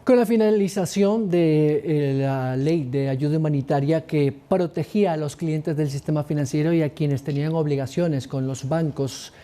Con la finalización de la ley de ayuda humanitaria que protegía a los clientes del sistema financiero y a quienes tenían obligaciones con los bancos,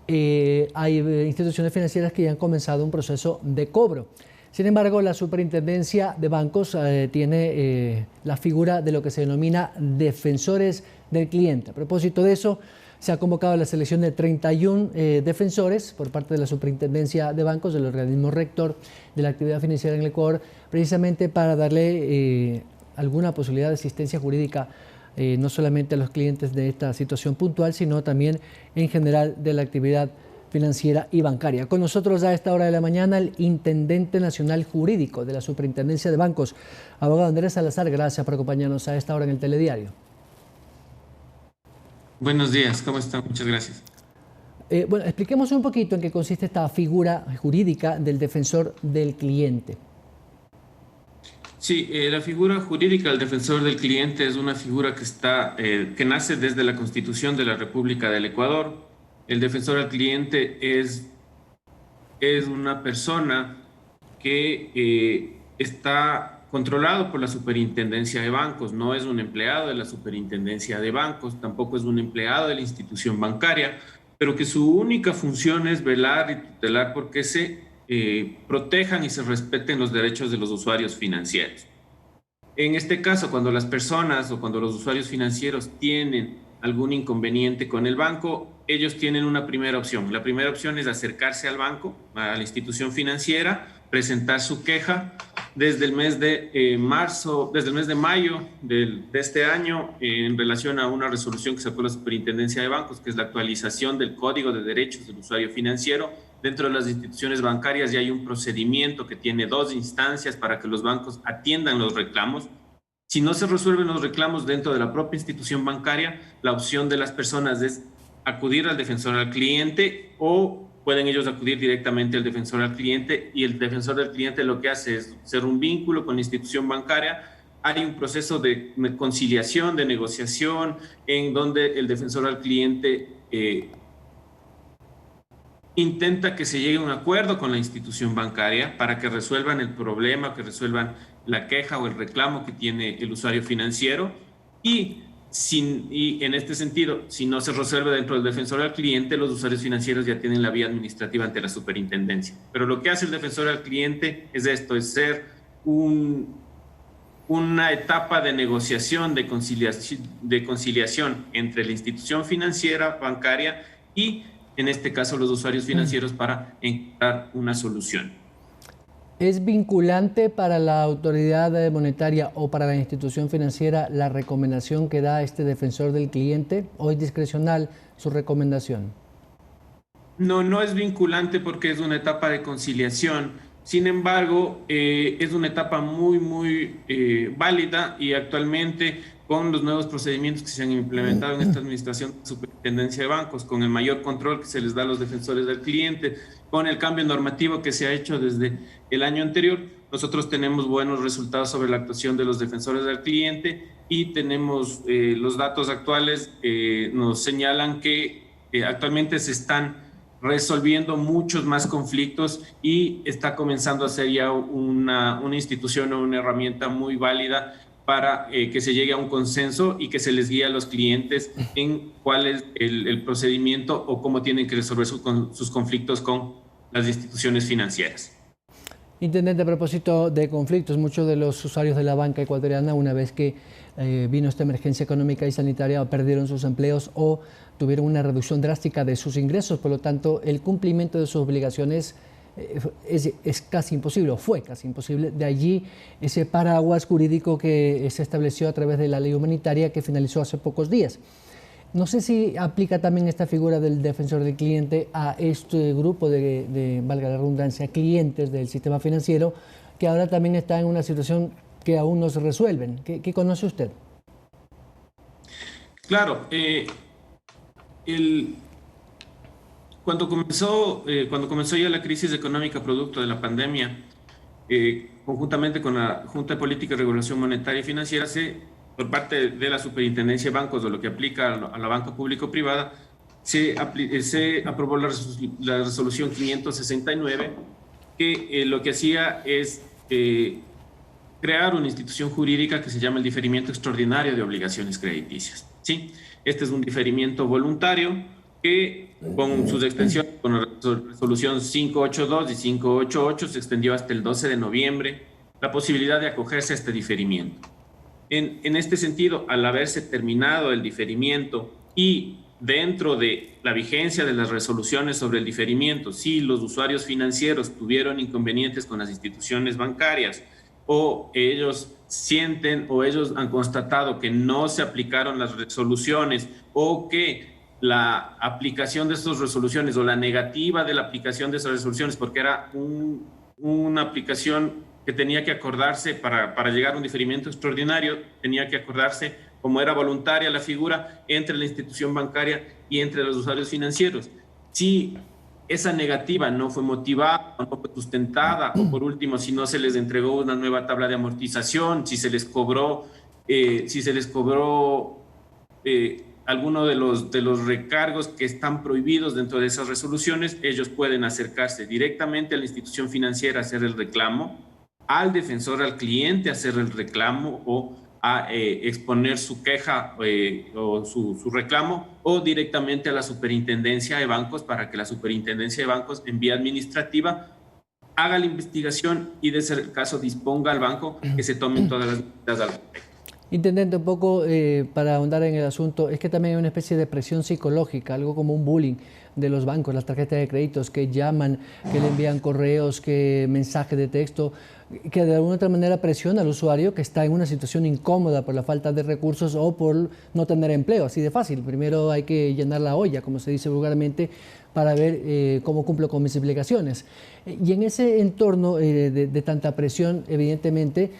hay instituciones financieras que ya han comenzado un proceso de cobro. Sin embargo, la Superintendencia de Bancos tiene la figura de lo que se denomina defensores del cliente. A propósito de eso, se ha convocado la selección de 31 defensores por parte de la Superintendencia de Bancos, del organismo rector de la actividad financiera en el Ecuador, precisamente para darle alguna posibilidad de asistencia jurídica, no solamente a los clientes de esta situación puntual, sino también en general de la actividad financiera y bancaria. Con nosotros a esta hora de la mañana el Intendente Nacional Jurídico de la Superintendencia de Bancos, abogado Andrés Salazar. Gracias por acompañarnos a esta hora en el Telediario. Buenos días, ¿cómo están? Muchas gracias. Bueno, expliquemos un poquito en qué consiste esta figura jurídica del defensor del cliente. Sí, la figura jurídica del defensor del cliente es una figura que nace desde la Constitución de la República del Ecuador. El defensor del cliente es una persona que está controlado por la Superintendencia de Bancos, no es un empleado de la Superintendencia de Bancos, tampoco es un empleado de la institución bancaria, pero que su única función es velar y tutelar porque se protejan y se respeten los derechos de los usuarios financieros. En este caso, cuando las personas o cuando los usuarios financieros tienen algún inconveniente con el banco, ellos tienen una primera opción. La primera opción es acercarse al banco, a la institución financiera, presentar su queja desde el mes de mayo de este año en relación a una resolución que sacó la Superintendencia de Bancos, que es la actualización del Código de Derechos del Usuario Financiero. Dentro de las instituciones bancarias ya hay un procedimiento que tiene 2 instancias para que los bancos atiendan los reclamos. Si no se resuelven los reclamos dentro de la propia institución bancaria, la opción de las personas es acudir al defensor al cliente o pueden ellos acudir directamente al defensor al cliente, y el defensor del cliente lo que hace es ser un vínculo con la institución bancaria. Hay un proceso de conciliación, de negociación, en donde el defensor al cliente intenta que se llegue a un acuerdo con la institución bancaria para que resuelvan el problema, que resuelvan la queja o el reclamo que tiene el usuario financiero. Y en este sentido, si no se resuelve dentro del defensor al cliente, los usuarios financieros ya tienen la vía administrativa ante la superintendencia. Pero lo que hace el defensor al cliente es esto, es ser una etapa de negociación, de conciliación entre la institución financiera, bancaria y, en este caso, los usuarios financieros para encontrar una solución. ¿Es vinculante para la autoridad monetaria o para la institución financiera la recomendación que da este defensor del cliente, o es discrecional su recomendación? No, no es vinculante porque es una etapa de conciliación. Sin embargo, es una etapa muy válida, y actualmente con los nuevos procedimientos que se han implementado en esta administración de Superintendencia de Bancos, con el mayor control que se les da a los defensores del cliente, con el cambio normativo que se ha hecho desde el año anterior, nosotros tenemos buenos resultados sobre la actuación de los defensores del cliente, y tenemos los datos actuales nos señalan que actualmente se están resolviendo muchos más conflictos y está comenzando a ser ya una institución o una herramienta muy válida para que se llegue a un consenso y que se les guíe a los clientes en cuál es el procedimiento o cómo tienen que resolver sus conflictos con las instituciones financieras. Intendente, a propósito de conflictos, muchos de los usuarios de la banca ecuatoriana, una vez que vino esta emergencia económica y sanitaria, perdieron sus empleos o tuvieron una reducción drástica de sus ingresos. Por lo tanto, el cumplimiento de sus obligaciones es casi imposible, o fue casi imposible. De allí ese paraguas jurídico que se estableció a través de la ley humanitaria que finalizó hace pocos días. No sé si aplica también esta figura del defensor del cliente a este grupo valga la redundancia, clientes del sistema financiero, que ahora también está en una situación que aún no se resuelven. ¿Qué conoce usted? Claro, cuando comenzó ya la crisis económica producto de la pandemia, conjuntamente con la Junta de Política y Regulación Monetaria y Financiera, por parte de la Superintendencia de Bancos, de lo que aplica a la banca público-privada, se aprobó la resolución 569, que lo que hacía es crear una institución jurídica que se llama el diferimiento extraordinario de obligaciones crediticias, ¿sí? Este es un diferimiento voluntario que con sus extensiones, con la resolución 582 y 588, se extendió hasta el 12 de noviembre la posibilidad de acogerse a este diferimiento. En este sentido, al haberse terminado el diferimiento y dentro de la vigencia de las resoluciones sobre el diferimiento, si los usuarios financieros tuvieron inconvenientes con las instituciones bancarias o ellos sienten o ellos han constatado que no se aplicaron las resoluciones o que la aplicación de estas resoluciones o la negativa de la aplicación de esas resoluciones, porque era una aplicación que tenía que acordarse para llegar a un diferimiento extraordinario, tenía que acordarse como era voluntaria la figura entre la institución bancaria y entre los usuarios financieros. Si esa negativa no fue motivada, no fue sustentada, o por último, si no se les entregó una nueva tabla de amortización, si se les cobró alguno de los recargos que están prohibidos dentro de esas resoluciones, ellos pueden acercarse directamente a la institución financiera a hacer el reclamo, al defensor, al cliente a hacer el reclamo o a exponer su queja o su reclamo, o directamente a la superintendencia de bancos para que la superintendencia de bancos en vía administrativa haga la investigación y de ese caso disponga al banco que se tomen todas las medidas al respecto. Intendente, un poco para ahondar en el asunto, es que también hay una especie de presión psicológica, algo como un bullying de los bancos, las tarjetas de créditos que llaman, que le envían correos, que mensajes de texto, que de alguna otra manera presiona al usuario que está en una situación incómoda por la falta de recursos o por no tener empleo, así de fácil. Primero hay que llenar la olla, como se dice vulgarmente, para ver cómo cumplo con mis obligaciones. Y en ese entorno de tanta presión, evidentemente,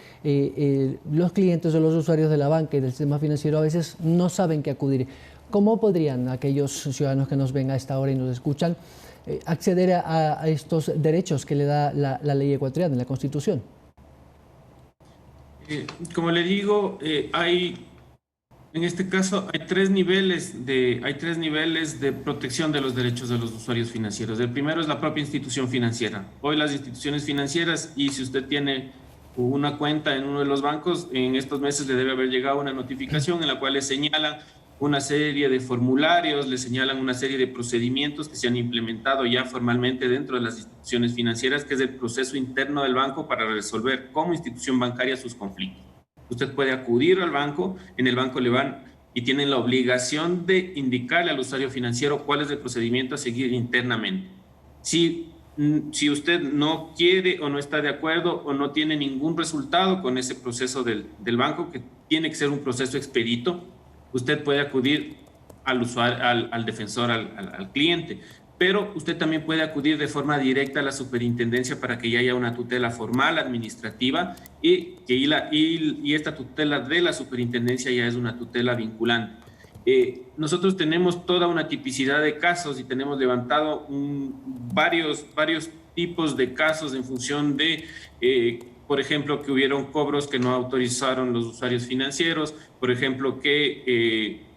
los clientes o los usuarios de la banca y del sistema financiero a veces no saben qué acudir. ¿Cómo podrían aquellos ciudadanos que nos ven a esta hora y nos escuchan acceder a estos derechos que le da la ley ecuatoriana, la Constitución? Como le digo, en este caso hay tres niveles de protección de los derechos de los usuarios financieros. El primero es la propia institución financiera. Hoy las instituciones financieras, y si usted tiene una cuenta en uno de los bancos, en estos meses le debe haber llegado una notificación en la cual le señalan una serie de formularios, le señalan una serie de procedimientos que se han implementado ya formalmente dentro de las instituciones financieras, que es el proceso interno del banco para resolver como institución bancaria sus conflictos. Usted puede acudir al banco, en el banco le van y tienen la obligación de indicarle al usuario financiero cuál es el procedimiento a seguir internamente. Si usted no quiere o no está de acuerdo o no tiene ningún resultado con ese proceso del banco, que tiene que ser un proceso expedito, usted puede acudir al usuario, al defensor, al cliente. Pero usted también puede acudir de forma directa a la superintendencia para que ya haya una tutela formal administrativa y esta tutela de la superintendencia ya es una tutela vinculante. Nosotros tenemos toda una tipicidad de casos y tenemos levantado varios tipos de casos en función de, por ejemplo, que hubieron cobros que no autorizaron los usuarios financieros, por ejemplo, que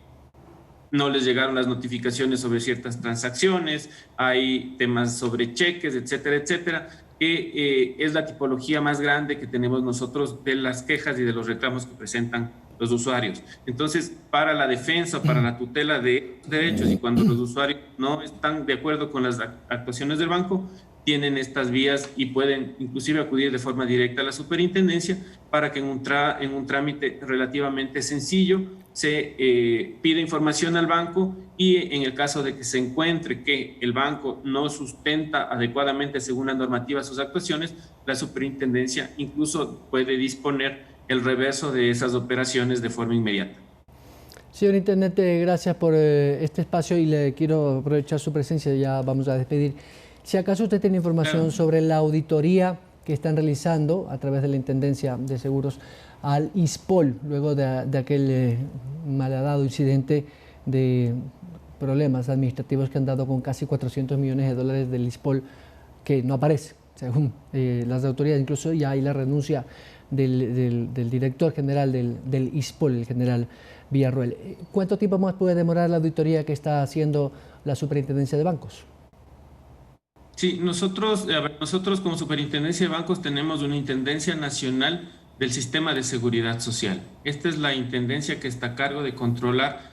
no les llegaron las notificaciones sobre ciertas transacciones, hay temas sobre cheques, etcétera, etcétera, que es la tipología más grande que tenemos nosotros de las quejas y de los reclamos que presentan los usuarios. Entonces, para la defensa, para la tutela de derechos y cuando los usuarios no están de acuerdo con las actuaciones del banco, tienen estas vías y pueden inclusive acudir de forma directa a la superintendencia para que en un trámite relativamente sencillo se pide información al banco y en el caso de que se encuentre que el banco no sustenta adecuadamente según la normativa sus actuaciones, la superintendencia incluso puede disponer el reverso de esas operaciones de forma inmediata. Señor Intendente, gracias por este espacio y le quiero aprovechar su presencia, ya vamos a despedir. Si acaso usted tiene información sobre la auditoría que están realizando a través de la Intendencia de Seguros al ISPOL, luego de aquel malhadado incidente de problemas administrativos que han dado con casi 400 millones de dólares del ISPOL, que no aparece, según las autoridades. Incluso ya hay la renuncia del director general del ISPOL, el general Villarroel. ¿Cuánto tiempo más puede demorar la auditoría que está haciendo la Superintendencia de Bancos? Sí, nosotros, a ver, nosotros como Superintendencia de Bancos tenemos una Intendencia Nacional del Sistema de Seguridad Social. Esta es la intendencia que está a cargo de controlar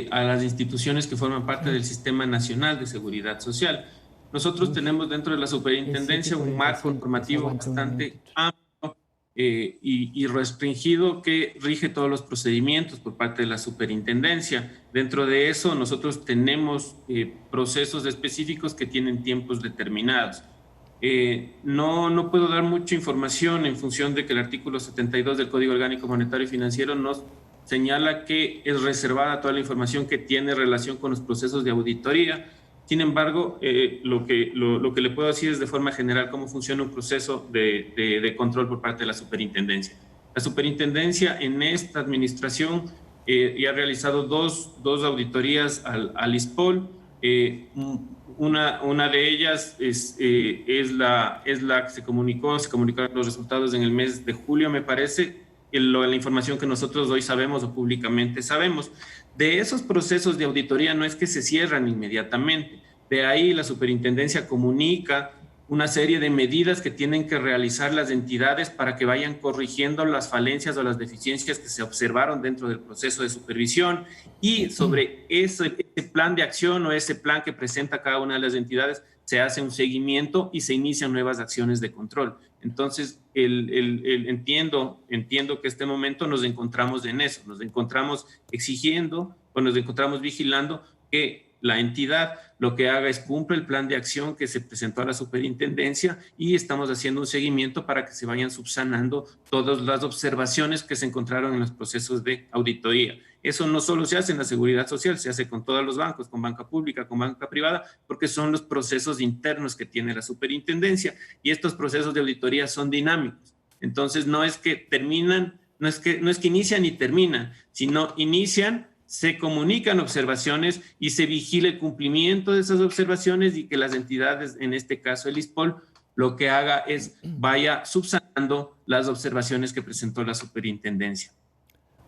a las instituciones que forman parte del Sistema Nacional de Seguridad Social. Nosotros tenemos dentro de la Es Superintendencia un marco 7:45, pues normativo aguanta un bastante minutito. amplio y restringido que rige todos los procedimientos por parte de la superintendencia. Dentro de eso, nosotros tenemos procesos específicos que tienen tiempos determinados. No puedo dar mucha información en función de que el artículo 72 del Código Orgánico Monetario y Financiero nos señala que es reservada toda la información que tiene relación con los procesos de auditoría. Sin embargo, lo que le puedo decir es de forma general cómo funciona un proceso de control por parte de la superintendencia. La superintendencia en esta administración ya ha realizado dos auditorías al ISPOL. Una de ellas es la que se comunicaron los resultados en el mes de julio, me parece, la información que nosotros hoy sabemos o públicamente sabemos. De esos procesos de auditoría no es que se cierran inmediatamente. De ahí la superintendencia comunica una serie de medidas que tienen que realizar las entidades para que vayan corrigiendo las falencias o las deficiencias que se observaron dentro del proceso de supervisión, y sobre ese plan de acción o ese plan que presenta cada una de las entidades se hace un seguimiento y se inician nuevas acciones de control. Entonces, entiendo que este momento nos encontramos en eso, nos encontramos exigiendo o nos encontramos vigilando que la entidad lo que haga es cumple el plan de acción que se presentó a la superintendencia, y estamos haciendo un seguimiento para que se vayan subsanando todas las observaciones que se encontraron en los procesos de auditoría. Eso no solo se hace en la seguridad social, se hace con todos los bancos, con banca pública, con banca privada, porque son los procesos internos que tiene la superintendencia, y estos procesos de auditoría son dinámicos. Entonces no es que terminan, no es que inician y terminan, sino inician, se comunican observaciones y se vigila el cumplimiento de esas observaciones, y que las entidades, en este caso el ISPOL, lo que haga es vaya subsanando las observaciones que presentó la superintendencia.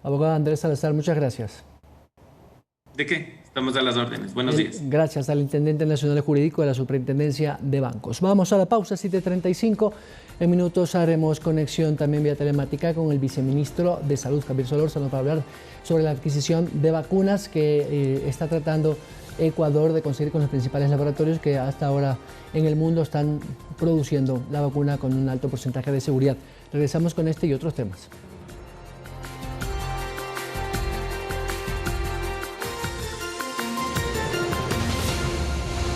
Abogado Andrés Salazar, muchas gracias. ¿De qué? Estamos a las órdenes. Buenos días. Gracias al Intendente Nacional Jurídico de la Superintendencia de Bancos. Vamos a la pausa, 7:35. En minutos haremos conexión también vía telemática con el viceministro de Salud, Javier Solórzano, para hablar sobre la adquisición de vacunas que está tratando Ecuador de conseguir con los principales laboratorios que hasta ahora en el mundo están produciendo la vacuna con un alto porcentaje de seguridad. Regresamos con este y otros temas.